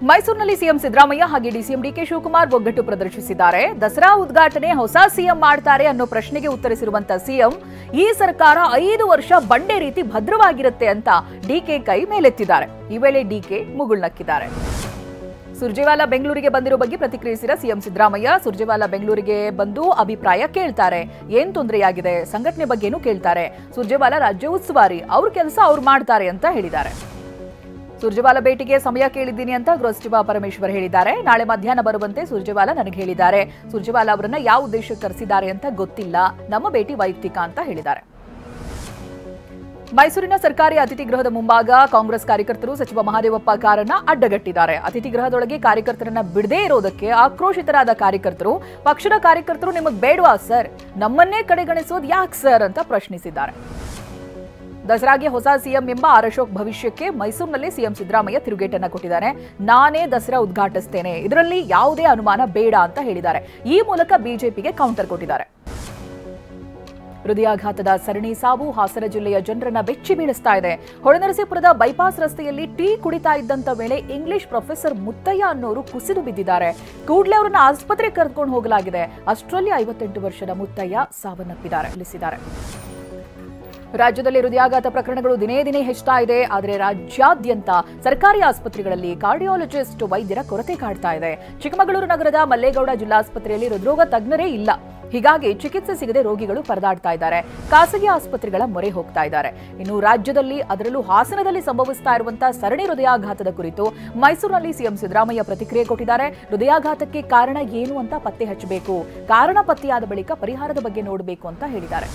ಮೈಸೂರಿನಲ್ಲಿ ಸಿಎಂ ಸಿದ್ದರಾಮಯ್ಯ ಹಾಗೆ DCM DK Shivakumar ಒಗ್ಗಟ್ಟು ಪ್ರದರ್ಶಿಸಿದ್ದಾರೆ. ದಸರಾ ಉದ್ಘಾಟನೆ ಹೊಸ ಸಿಎಂ ಮಾಡ್ತಾರೆ ಅನ್ನೋ ಪ್ರಶ್ನೆಗೆ ಉತ್ತರಿಸಿರುವಂತ ಸಿಎಂ ಈ ಸರ್ಕಾರ 5 ವರ್ಷ ಬಂಡೆ ರೀತಿ ಭದ್ರವಾಗಿರುತ್ತೆ ಅಂತ ಡಿಕೆ ಕೈ ಮೇಲೆತ್ತಿದ್ದಾರೆ. ಈ ವೇಳೆ ಡಿಕೆ ಮುಗುಳ್ನಕ್ಕಿದ್ದಾರೆ. ಸುರ್ಜೇವಾಲಾ ಬೆಂಗಳೂರಿಗೆ ಬಂದಿರೋ ಬಗ್ಗೆ ಪ್ರತಿಕ್ರಿಯಿಸಿದ ಸಿಎಂ ಸಿದ್ದರಾಮಯ್ಯ ಸುರ್ಜೇವಾಲಾ ಬೆಂಗಳೂರಿಗೆ ಬಂದು ಅಭಿಪ್ರಾಯ ಕೇಳ್ತಾರೆ. ಏನ್ ತೊಂದರೆಯಾಗಿದೆ, ಸಂಘಟನೆ ಬಗ್ಗೆನೂ ಕೇಳ್ತಾರೆ. ಸುರ್ಜೇವಾಲಾ ರಾಜ್ಯ ಉಸ್ತುವಾರಿ, ಅವ್ರ ಕೆಲಸ ಅವ್ರು ಮಾಡ್ತಾರೆ ಅಂತ ಹೇಳಿದ್ದಾರೆ. ಸುರ್ಜೇವಾಲಾ ಭೇಟಿಗೆ ಸಮಯ ಕೇಳಿದ್ದೀನಿ ಅಂತ ಗೃಹ ಸಚಿವ ಪರಮೇಶ್ವರ್ ಹೇಳಿದ್ದಾರೆ. ನಾಳೆ ಮಧ್ಯಾಹ್ನ ಬರುವಂತೆ ಸುರ್ಜೇವಾಲಾ ನನಗೆ ಹೇಳಿದ್ದಾರೆ. ಸುರ್ಜೇವಾಲಾ ಅವರನ್ನ ಯಾವ ಉದ್ದೇಶಕ್ಕೆ ಕರೆಸಿದ್ದಾರೆ ಅಂತ ಗೊತ್ತಿಲ್ಲ. ನಮ್ಮ ಭೇಟಿ ವೈಯಕ್ತಿಕ ಅಂತ ಹೇಳಿದ್ದಾರೆ. ಮೈಸೂರಿನ ಸರ್ಕಾರಿ ಅತಿಥಿ ಗೃಹದ ಮುಂಭಾಗ ಕಾಂಗ್ರೆಸ್ ಕಾರ್ಯಕರ್ತರು ಸಚಿವ ಮಹದೇವಪ್ಪ ಕಾರನ್ನ ಅಡ್ಡಗಟ್ಟಿದ್ದಾರೆ. ಅತಿಥಿ ಗೃಹದೊಳಗೆ ಕಾರ್ಯಕರ್ತರನ್ನ ಬಿಡದೇ ಇರೋದಕ್ಕೆ ಆಕ್ರೋಶಿತರಾದ ಕಾರ್ಯಕರ್ತರು, ಪಕ್ಷದ ಕಾರ್ಯಕರ್ತರು ನಿಮಗೆ ಬೇಡವಾ ಸರ್, ನಮ್ಮನ್ನೇ ಕಡೆಗಣಿಸೋದು ಯಾಕೆ ಸರ್ ಅಂತ ಪ್ರಶ್ನಿಸಿದ್ದಾರೆ. ದಸರಾಗೆ ಹೊಸ ಸಿಎಂ ಎಂಬ ಆರ್ ಅಶೋಕ್ ಭವಿಷ್ಯಕ್ಕೆ ಮೈಸೂರಿನಲ್ಲಿ ಸಿಎಂ ಸಿದ್ದರಾಮಯ್ಯ ತಿರುಗೇಟನ್ನ ಕೊಟ್ಟಿದ್ದಾರೆ. ನಾನೇ ದಸರಾ ಉದ್ಘಾಟಿಸ್ತೇನೆ, ಇದರಲ್ಲಿ ಯಾವುದೇ ಅನುಮಾನ ಬೇಡ ಅಂತ ಹೇಳಿದ್ದಾರೆ. ಈ ಮೂಲಕ ಬಿಜೆಪಿಗೆ ಕೌಂಟರ್ ಕೊಟ್ಟಿದ್ದಾರೆ. ಹೃದಯಾಘಾತದ ಸರಣಿ ಸಾವು ಹಾಸನ ಜಿಲ್ಲೆಯ ಜನರನ್ನ ಬೆಚ್ಚಿ ಬೀಳಿಸ್ತಾ ಇದೆ. ಹೊಳೆನರಸೀಪುರದ ಬೈಪಾಸ್ ರಸ್ತೆಯಲ್ಲಿ ಟೀ ಕುಡಿತಾ ಇದ್ದಂತ ವೇಳೆ ಇಂಗ್ಲಿಷ್ ಪ್ರೊಫೆಸರ್ ಮುತ್ತಯ್ಯ ಅನ್ನೋರು ಕುಸಿದು ಬಿದ್ದಿದ್ದಾರೆ. ಕೂಡಲೇ ಅವರನ್ನ ಆಸ್ಪತ್ರೆಗೆ ಕರೆದುಕೊಂಡು ಹೋಗಲಾಗಿದೆ. ಅಷ್ಟರಲ್ಲಿ 58 ವರ್ಷದ ಮುತ್ತಯ್ಯ ಸಾವನ್ನಪ್ಪಿದ್ದಾರೆ. ರಾಜ್ಯದಲ್ಲಿ ಹೃದಯಾಘಾತ ಪ್ರಕರಣಗಳು ದಿನೇ ದಿನೇ ಹೆಚ್ಚುತ್ತಾ ಇದೆ. ಆದರೆ ರಾಜ್ಯಾದ್ಯಂತ ಸರ್ಕಾರಿ ಆಸ್ಪತ್ರೆಗಳಲ್ಲಿ ಕಾರ್ಡಿಯಾಲಜಿಸ್ಟ್ ವೈದ್ಯರ ಕೊರತೆ ಕಾಡ್ತಾ ಇದೆ. ಚಿಕ್ಕಮಗಳೂರು ನಗರದ ಮಲ್ಲೇಗೌಡ ಜಿಲ್ಲಾಸ್ಪತ್ರೆಯಲ್ಲಿ ಹೃದ್ರೋಗ ತಜ್ಞರೇ ಇಲ್ಲ. ಹೀಗಾಗಿ ಚಿಕಿತ್ಸೆ ಸಿಗದೆ ರೋಗಿಗಳು ಪರದಾಡ್ತಾ ಇದ್ದಾರೆ. ಖಾಸಗಿ ಆಸ್ಪತ್ರೆಗಳ ಮೊರೆ ಹೋಗ್ತಾ ಇದ್ದಾರೆ. ಇನ್ನು ರಾಜ್ಯದಲ್ಲಿ ಅದರಲ್ಲೂ ಹಾಸನದಲ್ಲಿ ಸಂಭವಿಸ್ತಾ ಇರುವಂತಹ ಸರಣಿ ಹೃದಯಾಘಾತದ ಕುರಿತು ಮೈಸೂರಿನಲ್ಲಿ ಸಿಎಂ ಸಿದ್ದರಾಮಯ್ಯ ಪ್ರತಿಕ್ರಿಯೆ ಕೊಟ್ಟಿದ್ದಾರೆ. ಹೃದಯಾಘಾತಕ್ಕೆ ಕಾರಣ ಏನು ಅಂತ ಪತ್ತೆ ಹಚ್ಚಬೇಕು, ಕಾರಣ ಪತ್ತೆಯಾದ ಬಳಿಕ ಪರಿಹಾರದ ಬಗ್ಗೆ ನೋಡಬೇಕು ಅಂತ ಹೇಳಿದ್ದಾರೆ.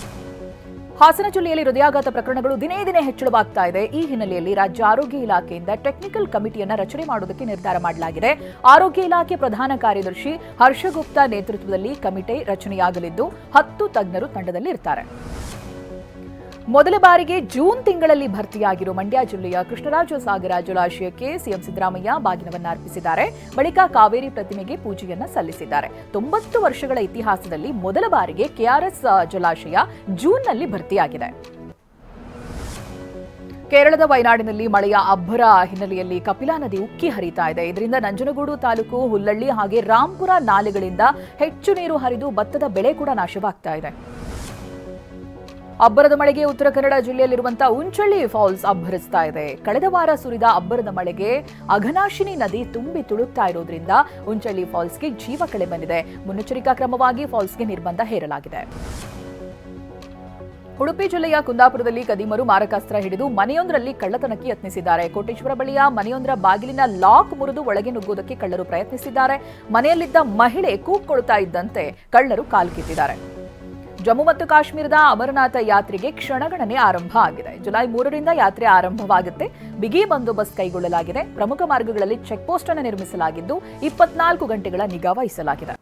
ಹಾಸನ ಜಿಲ್ಲೆಯಲ್ಲಿ ಹೃದಯಾಘಾತ ಪ್ರಕರಣಗಳು ದಿನೇ ದಿನೇ ಹೆಚ್ಚಳವಾಗ್ತಾ ಇದೆ. ಈ ಹಿನ್ನೆಲೆಯಲ್ಲಿ ರಾಜ್ಯ ಆರೋಗ್ಯ ಇಲಾಖೆಯಿಂದ ಟೆಕ್ನಿಕಲ್ ಕಮಿಟಿಯನ್ನ ರಚನೆ ಮಾಡುವುದಕ್ಕೆ ನಿರ್ಧಾರ ಮಾಡಲಾಗಿದೆ. ಆರೋಗ್ಯ ಇಲಾಖೆ ಪ್ರಧಾನ ಕಾರ್ಯದರ್ಶಿ ಹರ್ಷಗುಪ್ತಾ ನೇತೃತ್ವದಲ್ಲಿ ಕಮಿಟಿ ರಚನೆಯಾಗಲಿದ್ದು 10 ತಜ್ಞರು ತಂಡದಲ್ಲಿ ಇರ್ತಾರೆ. ಮೊದಲ ಬಾರಿಗೆ ಜೂನ್ ತಿಂಗಳಲ್ಲಿ ಭರ್ತಿಯಾಗಿರುವ ಮಂಡ್ಯ ಜಿಲ್ಲೆಯ ಕೃಷ್ಣರಾಜಸಾಗರ ಜಲಾಶಯಕ್ಕೆ ಸಿಎಂ ಸಿದ್ದರಾಮಯ್ಯ ಬಾಗಿನವನ್ನ ಅರ್ಪಿಸಿದ್ದಾರೆ. ಬಳಿಕ ಕಾವೇರಿ ಪ್ರತಿಮೆಗೆ ಪೂಜೆಯನ್ನ ಸಲ್ಲಿಸಿದ್ದಾರೆ. 90 ವರ್ಷಗಳ ಇತಿಹಾಸದಲ್ಲಿ ಮೊದಲ ಬಾರಿಗೆ ಕೆಆರ್ಎಸ್ ಜಲಾಶಯ ಜೂನ್ನಲ್ಲಿ ಭರ್ತಿಯಾಗಿದೆ. ಕೇರಳದ ವಯನಾಡಿನಲ್ಲಿ ಮಳೆಯ ಅಬ್ಬರ ಹಿನ್ನೆಲೆಯಲ್ಲಿ ಕಪಿಲಾ ನದಿ ಉಕ್ಕಿ ಹರಿತಾ ಇದೆ. ಇದರಿಂದ ನಂಜನಗೂಡು ತಾಲೂಕು ಹುಲ್ಲಳ್ಳಿ ಹಾಗೆ ರಾಂಪುರ ನಾಲೆಗಳಿಂದ ಹೆಚ್ಚು ನೀರು ಹರಿದು ಭತ್ತದ ಬೆಳೆ ಕೂಡ ನಾಶವಾಗ್ತಾ ಇದೆ. ಅಬ್ಬರದ ಮಳೆಗೆ ಉತ್ತರ ಕನ್ನಡ ಜಿಲ್ಲೆಯಲ್ಲಿರುವಂತಹ ಉಂಚಳ್ಳಿ ಫಾಲ್ಸ್ ಅಬ್ಬರಿಸ್ತಾ ಇದೆ. ಕಳೆದ ವಾರ ಸುರಿದ ಅಬ್ಬರದ ಮಳೆಗೆ ಅಘನಾಶಿನಿ ನದಿ ತುಂಬಿ ತುಳುಕ್ತಾ ಇರೋದ್ರಿಂದ ಉಂಚಳ್ಳಿ ಫಾಲ್ಸ್ಗೆ ಜೀವ ಕಳೆ ಬಂದಿದೆ. ಮುನ್ನೆಚ್ಚರಿಕಾ ಕ್ರಮವಾಗಿ ಫಾಲ್ಸ್ಗೆ ನಿರ್ಬಂಧ ಹೇರಲಾಗಿದೆ. ಉಡುಪಿ ಜಿಲ್ಲೆಯ ಕುಂದಾಪುರದಲ್ಲಿ ಕದೀಮರು ಮಾರಕಾಸ್ತ್ರ ಹಿಡಿದು ಮನೆಯೊಂದರಲ್ಲಿ ಕಳ್ಳತನಕ್ಕೆ ಯತ್ನಿಸಿದ್ದಾರೆ. ಕೋಟೇಶ್ವರ ಬಳಿಯ ಮನೆಯೊಂದರ ಬಾಗಿಲಿನ ಲಾಕ್ ಮುರಿದು ಒಳಗೆ ನುಗ್ಗುವುದಕ್ಕೆ ಕಳ್ಳರು ಪ್ರಯತ್ನಿಸಿದ್ದಾರೆ. ಮನೆಯಲ್ಲಿದ್ದ ಮಹಿಳೆ ಕೂಗ್ಕೊಳ್ತಾ ಇದ್ದಂತೆ ಕಳ್ಳರು ಕಾಲು ಕಿತ್ತಿದ್ದಾರೆ. ಜಮ್ಮು ಮತ್ತು ಕಾಶ್ಮೀರದ ಅಮರನಾಥ ಯಾತ್ರೆಗೆ ಕ್ಷಣಗಣನೆ ಆರಂಭ ಆಗಿದೆ. ಜುಲೈ 3ರಿಂದ ಯಾತ್ರೆ ಆರಂಭವಾಗುತ್ತೆ. ಬಿಗಿ ಬಂದೋಬಸ್ತ್ ಕೈಗೊಳ್ಳಲಾಗಿದೆ. ಪ್ರಮುಖ ಮಾರ್ಗಗಳಲ್ಲಿ ಚೆಕ್ ಪೋಸ್ಟ್ ಅನ್ನು ನಿರ್ಮಿಸಲಾಗಿದ್ದು 24 ಗಂಟೆಗಳ ನಿಗಾ ವಹಿಸಲಾಗಿದೆ.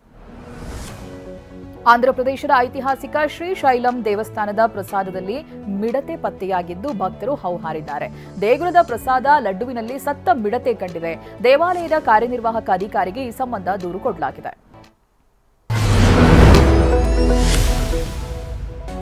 ಆಂಧ್ರಪ್ರದೇಶದ ಐತಿಹಾಸಿಕ ಶ್ರೀಶೈಲಂ ದೇವಸ್ಥಾನದ ಪ್ರಸಾದದಲ್ಲಿ ಮಿಡತೆ ಪತ್ತೆಯಾಗಿದ್ದು ಭಕ್ತರು ಹೌಹಾರಿದ್ದಾರೆ. ದೇಗುಲದ ಪ್ರಸಾದ ಲಡ್ಡುವಿನಲ್ಲಿ ಸತ್ತ ಮಿಡತೆ ಕಂಡಿದೆ. ದೇವಾಲಯದ ಕಾರ್ಯನಿರ್ವಾಹಕ ಅಧಿಕಾರಿಗೆ ಈ ಸಂಬಂಧ ದೂರು ಕೊಡಲಾಗಿದೆ.